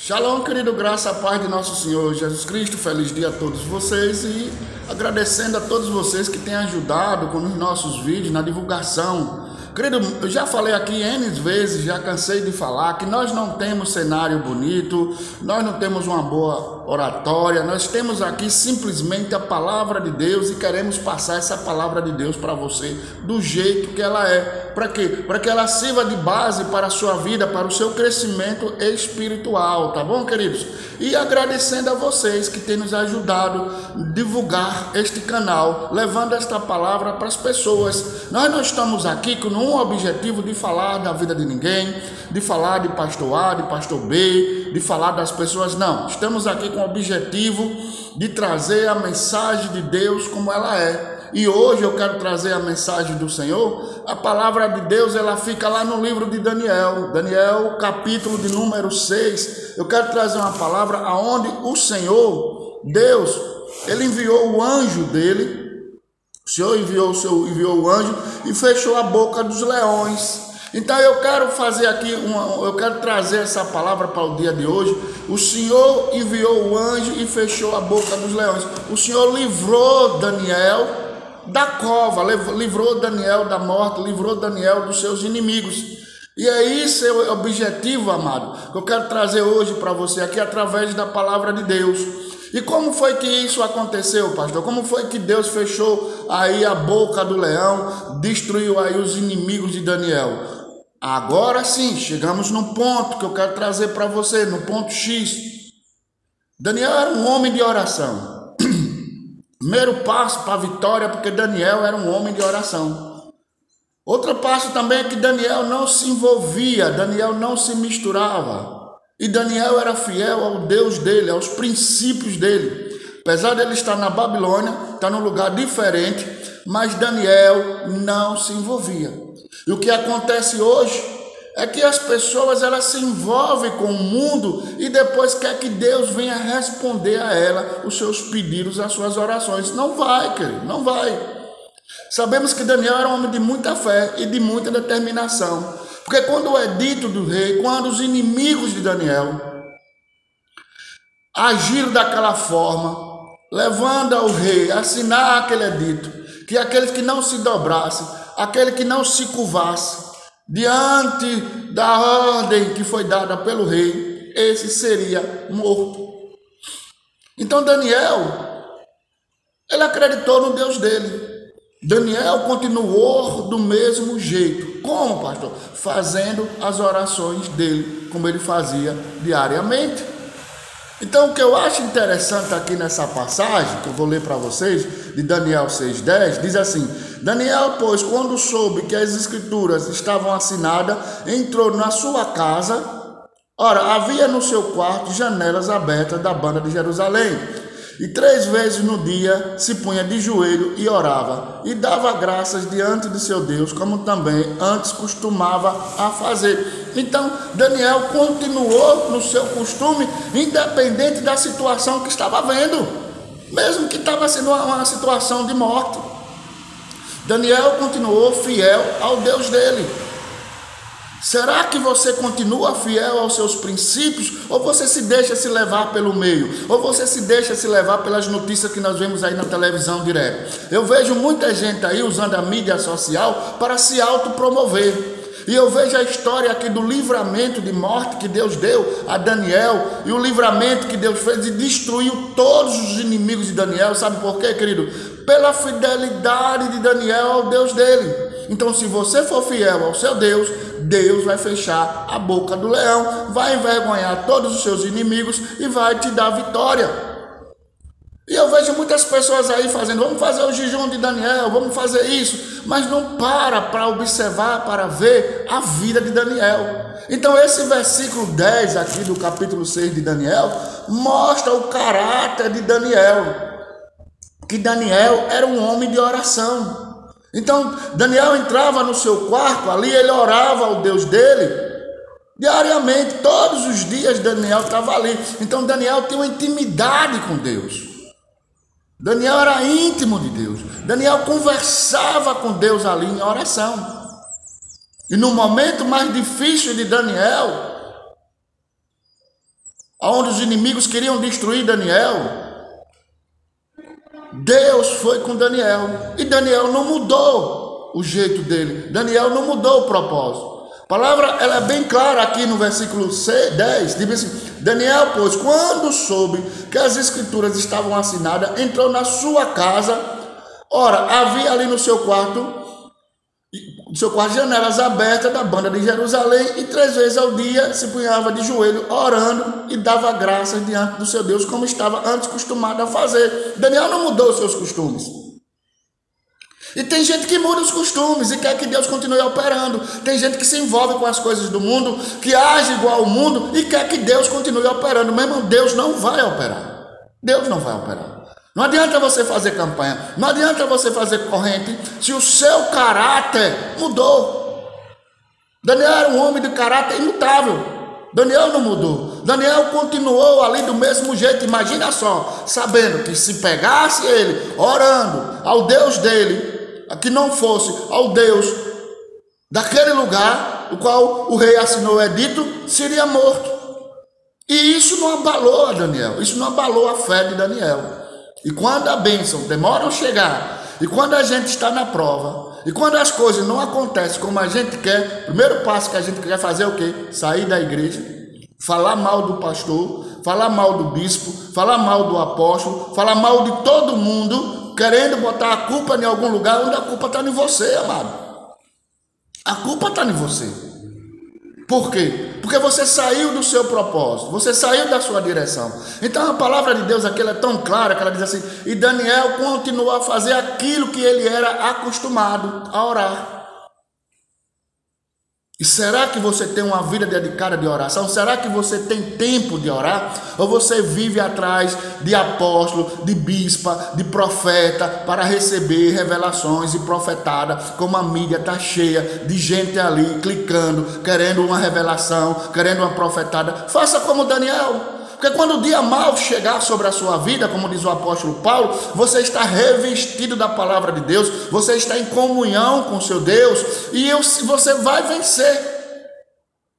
Shalom, querido, graça, a paz de nosso Senhor Jesus Cristo, feliz dia a todos vocês e agradecendo a todos vocês que têm ajudado com os nossos vídeos na divulgação. Querido, eu já falei aqui N vezes, já cansei de falar que nós não temos cenário bonito, nós não temos uma boa oratória, nós temos aqui simplesmente a palavra de Deus e queremos passar essa palavra de Deus para você do jeito que ela é. Para quê? Para que ela sirva de base para a sua vida, para o seu crescimento espiritual, tá bom, queridos? E agradecendo a vocês que têm nos ajudado a divulgar este canal, levando esta palavra para as pessoas. Nós não estamos aqui com um objetivo de falar da vida de ninguém, de falar de pastor A, de pastor B, de falar das pessoas, não. Estamos aqui com o objetivo de trazer a mensagem de Deus como ela é. E hoje eu quero trazer a mensagem do Senhor. A palavra de Deus, ela fica lá no livro de Daniel. Daniel, capítulo de número 6. Eu quero trazer uma palavra aonde o Senhor, Deus, ele enviou o anjo dele. O Senhor enviou o anjo e fechou a boca dos leões. Então eu quero fazer aqui, eu quero trazer essa palavra para o dia de hoje. O Senhor enviou o anjo e fechou a boca dos leões. O Senhor livrou Daniel da cova, livrou Daniel da morte, livrou Daniel dos seus inimigos. E é isso o objetivo, amado, que eu quero trazer hoje para você aqui através da palavra de Deus. E como foi que isso aconteceu, pastor? Como foi que Deus fechou aí a boca do leão, destruiu aí os inimigos de Daniel? Agora sim, chegamos no ponto que eu quero trazer para você, no ponto X. Daniel era um homem de oração. Primeiro passo para a vitória, porque Daniel era um homem de oração. Outro passo também é que Daniel não se envolvia, Daniel não se misturava. E Daniel era fiel ao Deus dele, aos princípios dele. Apesar de ele estar na Babilônia, está num lugar diferente, mas Daniel não se envolvia. E o que acontece hoje é que as pessoas elas se envolvem com o mundo e depois quer que Deus venha responder a ela os seus pedidos, as suas orações. Não vai, querido, não vai. Sabemos que Daniel era um homem de muita fé e de muita determinação. Porque quando o edito do rei, quando os inimigos de Daniel agiram daquela forma, levando ao rei a assinar aquele edito, que aqueles que não se dobrassem, aquele que não se curvasse, diante da ordem que foi dada pelo rei, esse seria morto. Então Daniel, ele acreditou no Deus dele. Daniel continuou do mesmo jeito. Como, pastor? Fazendo as orações dele, como ele fazia diariamente. Então o que eu acho interessante aqui nessa passagem, que eu vou ler para vocês, de Daniel 6,10, diz assim: Daniel, pois, quando soube que as escrituras estavam assinadas, entrou na sua casa. Ora, havia no seu quarto janelas abertas da banda de Jerusalém. E 3 vezes no dia se punha de joelho e orava, e dava graças diante de seu Deus, como também antes costumava a fazer. Então, Daniel continuou no seu costume, independente da situação que estava vendo, mesmo que estava sendo uma situação de morte. Daniel continuou fiel ao Deus dele. Será que você continua fiel aos seus princípios ou você se deixa se levar pelo meio? Ou você se deixa se levar pelas notícias que nós vemos aí na televisão direto? Eu vejo muita gente aí usando a mídia social para se autopromover. E eu vejo a história aqui do livramento de morte que Deus deu a Daniel e o livramento que Deus fez e destruiu todos os inimigos de Daniel. Sabe por quê, querido? Pela fidelidade de Daniel ao Deus dele. Então, se você for fiel ao seu Deus, Deus vai fechar a boca do leão, vai envergonhar todos os seus inimigos e vai te dar vitória. E eu vejo muitas pessoas aí fazendo, vamos fazer o jejum de Daniel, vamos fazer isso, mas não para observar, para ver a vida de Daniel. Então esse versículo 10 aqui do capítulo 6 de Daniel, mostra o caráter de Daniel, que Daniel era um homem de oração. Então Daniel entrava no seu quarto, ali ele orava ao Deus dele, diariamente, todos os dias Daniel estava ali. Então Daniel tinha uma intimidade com Deus. Daniel era íntimo de Deus. Daniel conversava com Deus ali em oração. E no momento mais difícil de Daniel, onde os inimigos queriam destruir Daniel, Deus foi com Daniel. E Daniel não mudou o jeito dele. Daniel não mudou o propósito. A palavra ela é bem clara aqui no versículo 10. Diz assim: Daniel, pois, quando soube que as escrituras estavam assinadas, entrou na sua casa. Ora, havia ali no seu quarto janelas abertas da banda de Jerusalém, e 3 vezes ao dia se punhava de joelho, orando, e dava graças diante do seu Deus, como estava antes acostumado a fazer. Daniel não mudou os seus costumes. E tem gente que muda os costumes e quer que Deus continue operando. Tem gente que se envolve com as coisas do mundo, que age igual ao mundo e quer que Deus continue operando. Meu irmão, Deus não vai operar. Deus não vai operar. Não adianta você fazer campanha, não adianta você fazer corrente, se o seu caráter mudou. Daniel era um homem de caráter imutável. Daniel não mudou. Daniel continuou ali do mesmo jeito. Imagina só, sabendo que se pegasse ele orando ao Deus dele, que não fosse ao Deus daquele lugar, o qual o rei assinou o edito, seria morto. E isso não abalou a Daniel, isso não abalou a fé de Daniel. E quando a bênção demora a chegar, e quando a gente está na prova, e quando as coisas não acontecem como a gente quer, o primeiro passo que a gente quer fazer é o quê? Sair da igreja, falar mal do pastor, falar mal do bispo, falar mal do apóstolo, falar mal de todo mundo, querendo botar a culpa em algum lugar onde a culpa está em você, amado. A culpa está em você. Por quê? Porque você saiu do seu propósito, você saiu da sua direção. Então a palavra de Deus aqui ela é tão clara que ela diz assim: e Daniel continuou a fazer aquilo que ele era acostumado a orar. E será que você tem uma vida dedicada de oração? Será que você tem tempo de orar? Ou você vive atrás de apóstolo, de bispa, de profeta para receber revelações e profetada, como a mídia está cheia de gente ali clicando, querendo uma revelação, querendo uma profetada? Faça como Daniel. Porque quando o dia mau chegar sobre a sua vida, como diz o apóstolo Paulo, você está revestido da palavra de Deus, você está em comunhão com o seu Deus, e você vai vencer.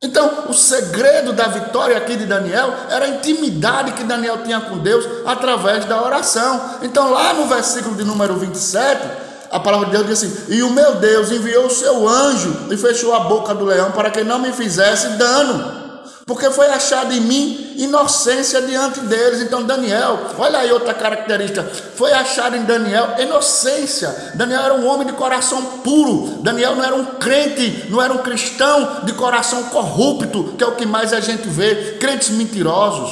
Então, o segredo da vitória aqui de Daniel era a intimidade que Daniel tinha com Deus através da oração. Então, lá no versículo de número 27, a palavra de Deus diz assim: e o meu Deus enviou o seu anjo e fechou a boca do leão para que não me fizesse dano, porque foi achado em mim inocência diante deles. Então Daniel, olha aí outra característica, foi achado em Daniel inocência. Daniel era um homem de coração puro. Daniel não era um crente, não era um cristão de coração corrupto, que é o que mais a gente vê, crentes mentirosos,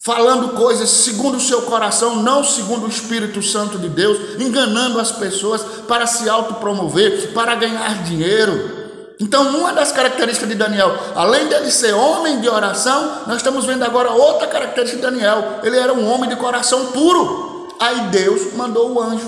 falando coisas segundo o seu coração, não segundo o Espírito Santo de Deus, enganando as pessoas para se autopromover, para ganhar dinheiro. Então, uma das características de Daniel, além dele ser homem de oração, nós estamos vendo agora outra característica de Daniel: ele era um homem de coração puro. Aí Deus mandou o anjo,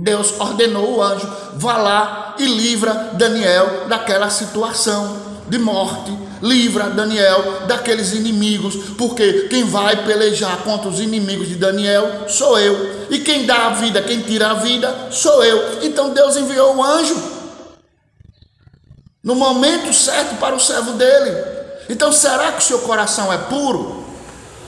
Deus ordenou o anjo: vá lá e livra Daniel daquela situação de morte, livra Daniel daqueles inimigos, porque quem vai pelejar contra os inimigos de Daniel sou eu, e quem dá a vida, quem tira a vida sou eu. Então Deus enviou o anjo no momento certo para o servo dele. Então, será que o seu coração é puro?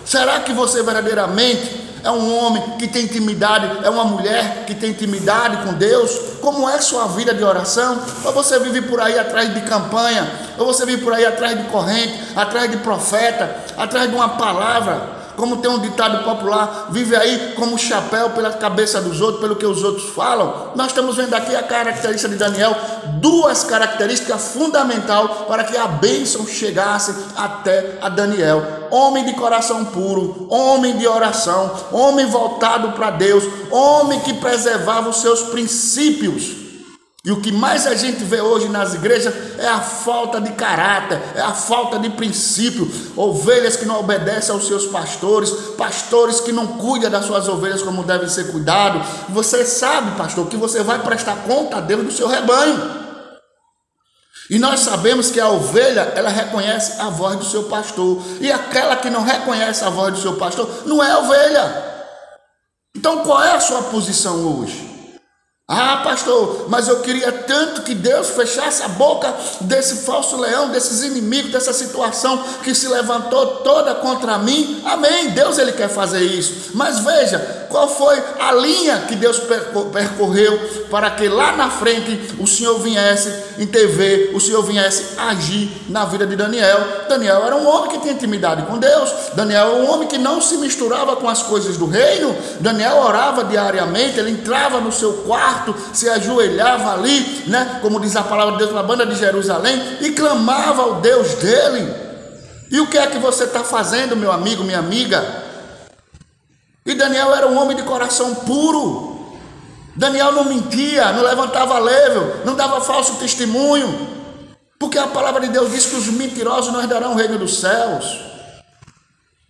Será que você verdadeiramente é um homem que tem intimidade, é uma mulher que tem intimidade com Deus? Como é sua vida de oração? Ou você vive por aí atrás de campanha? Ou você vive por aí atrás de corrente, atrás de profeta, atrás de uma palavra? Como tem um ditado popular: vive aí como chapéu pela cabeça dos outros, pelo que os outros falam. Nós estamos vendo aqui a característica de Daniel, duas características fundamentais para que a bênção chegasse até a Daniel: homem de coração puro, homem de oração, homem voltado para Deus, homem que preservava os seus princípios. E o que mais a gente vê hoje nas igrejas é a falta de caráter, é a falta de princípio. Ovelhas que não obedecem aos seus pastores, pastores que não cuidam das suas ovelhas como devem ser cuidados. Você sabe, pastor, que você vai prestar conta a Deus do seu rebanho. E nós sabemos que a ovelha, ela reconhece a voz do seu pastor. E aquela que não reconhece a voz do seu pastor não é ovelha. Então qual é a sua posição hoje? Ah, pastor, mas eu queria tanto que Deus fechasse a boca desse falso leão, desses inimigos, dessa situação que se levantou toda contra mim. Amém, Deus ele quer fazer isso. Mas veja, qual foi a linha que Deus percorreu para que lá na frente o Senhor viesse intervir, o Senhor viesse agir na vida de Daniel. Daniel era um homem que tinha intimidade com Deus. Daniel era um homem que não se misturava com as coisas do reino. Daniel orava diariamente, ele entrava no seu quarto, se ajoelhava ali, né, como diz a palavra de Deus na banda de Jerusalém, e clamava ao Deus dele. E o que é que você está fazendo, meu amigo, minha amiga? E Daniel era um homem de coração puro. Daniel não mentia, não levantava level, não dava falso testemunho, porque a palavra de Deus diz que os mentirosos não herdarão o reino dos céus.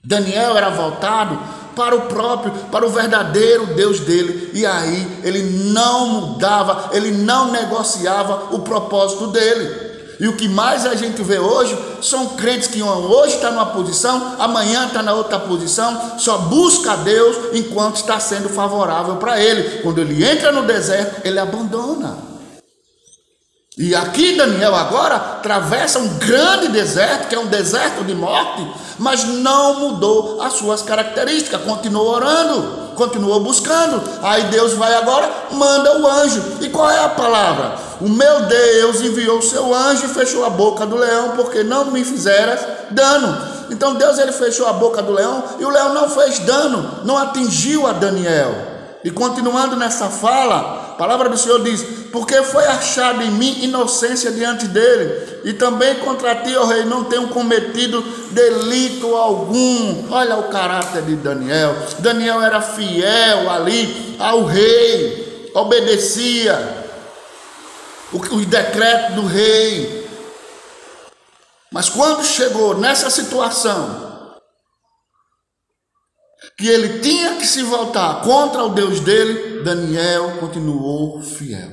Daniel era voltado para o próprio, para o verdadeiro Deus dele, e aí ele não mudava, ele não negociava o propósito dele. E o que mais a gente vê hoje são crentes que hoje está numa posição, amanhã está na outra posição, só busca a Deus enquanto está sendo favorável para ele. Quando ele entra no deserto, ele abandona. E aqui Daniel agora atravessa um grande deserto, que é um deserto de morte, mas não mudou as suas características, continuou orando, continuou buscando. Aí Deus vai agora, manda o anjo. E qual é a palavra? O meu Deus enviou o seu anjo e fechou a boca do leão, porque não me fizeras dano. Então Deus ele fechou a boca do leão, e o leão não fez dano, não atingiu a Daniel. E continuando nessa fala, a palavra do Senhor diz: porque foi achado em mim inocência diante dele, e também contra ti, ó rei, não tenho cometido delito algum. Olha o caráter de Daniel. Daniel era fiel ali ao rei, obedecia os decretos do rei. Mas quando chegou nessa situação que ele tinha que se voltar contra o Deus dele, Daniel continuou fiel.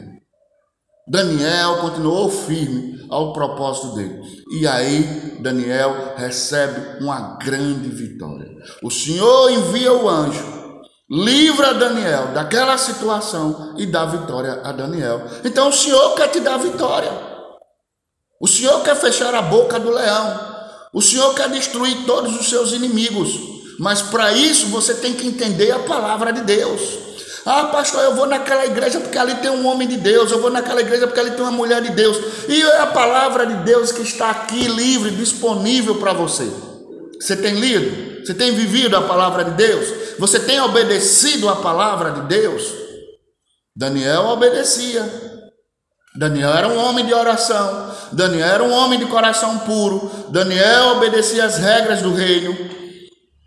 Daniel continuou firme ao propósito dele. E aí Daniel recebe uma grande vitória. O Senhor envia o anjo, livra Daniel daquela situação e dá vitória a Daniel. Então o Senhor quer te dar vitória. O Senhor quer fechar a boca do leão. O Senhor quer destruir todos os seus inimigos. Mas para isso você tem que entender a palavra de Deus. Ah, pastor, eu vou naquela igreja porque ali tem um homem de Deus. Eu vou naquela igreja porque ali tem uma mulher de Deus. E é a palavra de Deus que está aqui livre, disponível para você. Você tem lido? Você tem vivido a palavra de Deus? Você tem obedecido a palavra de Deus? Daniel obedecia. Daniel era um homem de oração. Daniel era um homem de coração puro. Daniel obedecia as regras do reino.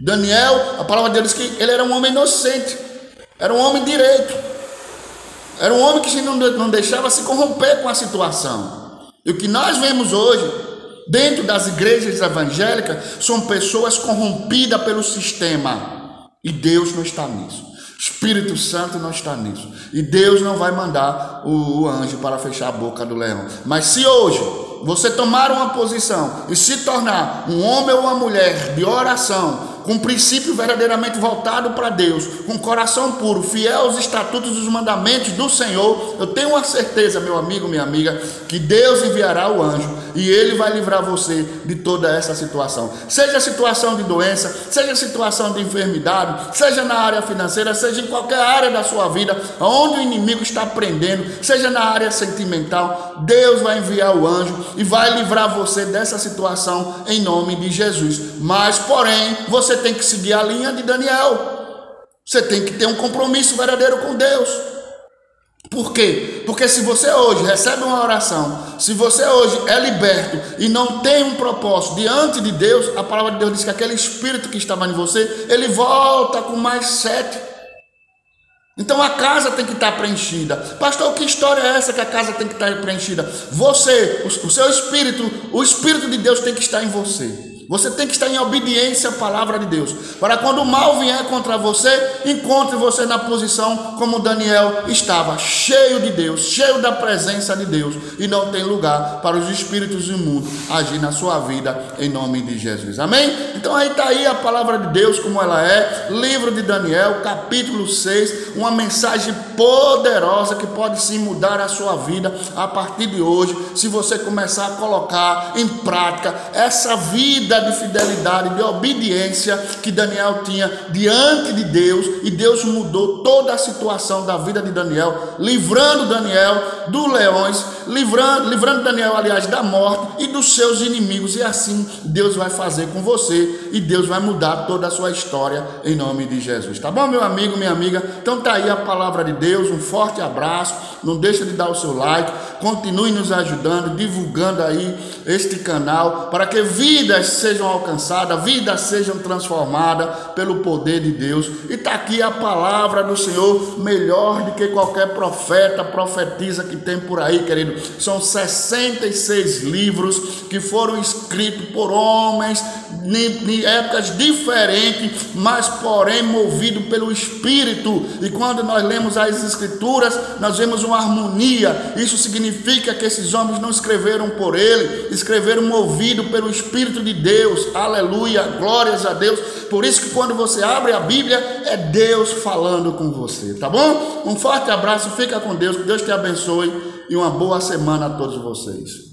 Daniel, a palavra de Deus diz que ele era um homem inocente, era um homem direito, era um homem que não deixava se corromper com a situação. E o que nós vemos hoje, dentro das igrejas evangélicas, são pessoas corrompidas pelo sistema, e Deus não está nisso. Espírito Santo não está nisso, e Deus não vai mandar o anjo para fechar a boca do leão. Mas se hoje você tomar uma posição e se tornar um homem ou uma mulher de oração, com princípio verdadeiramente voltado para Deus, com coração puro, fiel aos estatutos e os mandamentos do Senhor, eu tenho uma certeza, meu amigo, minha amiga, que Deus enviará o anjo e ele vai livrar você de toda essa situação. Seja situação de doença, seja situação de enfermidade, seja na área financeira, seja em qualquer área da sua vida, onde o inimigo está prendendo, seja na área sentimental, Deus vai enviar o anjo e vai livrar você dessa situação em nome de Jesus. Mas, porém, você tem que seguir a linha de Daniel. Você tem que ter um compromisso verdadeiro com Deus. Por quê? Porque se você hoje recebe uma oração, se você hoje é liberto e não tem um propósito diante de Deus, a palavra de Deus diz que aquele espírito que estava em você, ele volta com mais 7. Então a casa tem que estar preenchida. Pastor, que história é essa que a casa tem que estar preenchida? Você, o seu espírito, o Espírito de Deus tem que estar em você. Você tem que estar em obediência à palavra de Deus, para quando o mal vier contra você, encontre você na posição como Daniel estava, cheio de Deus, cheio da presença de Deus, e não tem lugar para os espíritos imundos agir na sua vida, em nome de Jesus, amém? Então aí está aí a palavra de Deus como ela é, livro de Daniel, capítulo 6, uma mensagem poderosa que pode sim mudar a sua vida a partir de hoje, se você começar a colocar em prática essa vida de fidelidade, de obediência que Daniel tinha diante de Deus, e Deus mudou toda a situação da vida de Daniel, livrando Daniel dos leões, livrando Daniel, aliás, da morte e dos seus inimigos, e assim Deus vai fazer com você, e Deus vai mudar toda a sua história em nome de Jesus, tá bom, meu amigo, minha amiga? Então tá aí a palavra de Deus, um forte abraço, não deixa de dar o seu like, continue nos ajudando, divulgando aí este canal, para que vidas sejam alcançadas, vidas sejam transformadas pelo poder de Deus. E está aqui a palavra do Senhor, melhor do que qualquer profeta, profetisa que tem por aí, querido. São 66 livros que foram escritos por homens em épocas diferentes, mas porém movido pelo Espírito. E quando nós lemos as Escrituras, nós vemos uma harmonia. Isso significa que esses homens não escreveram por ele, escreveram movido pelo Espírito de Deus. Aleluia, glórias a Deus. Por isso que quando você abre a Bíblia, é Deus falando com você, tá bom? Um forte abraço, fica com Deus, que Deus te abençoe e uma boa semana a todos vocês.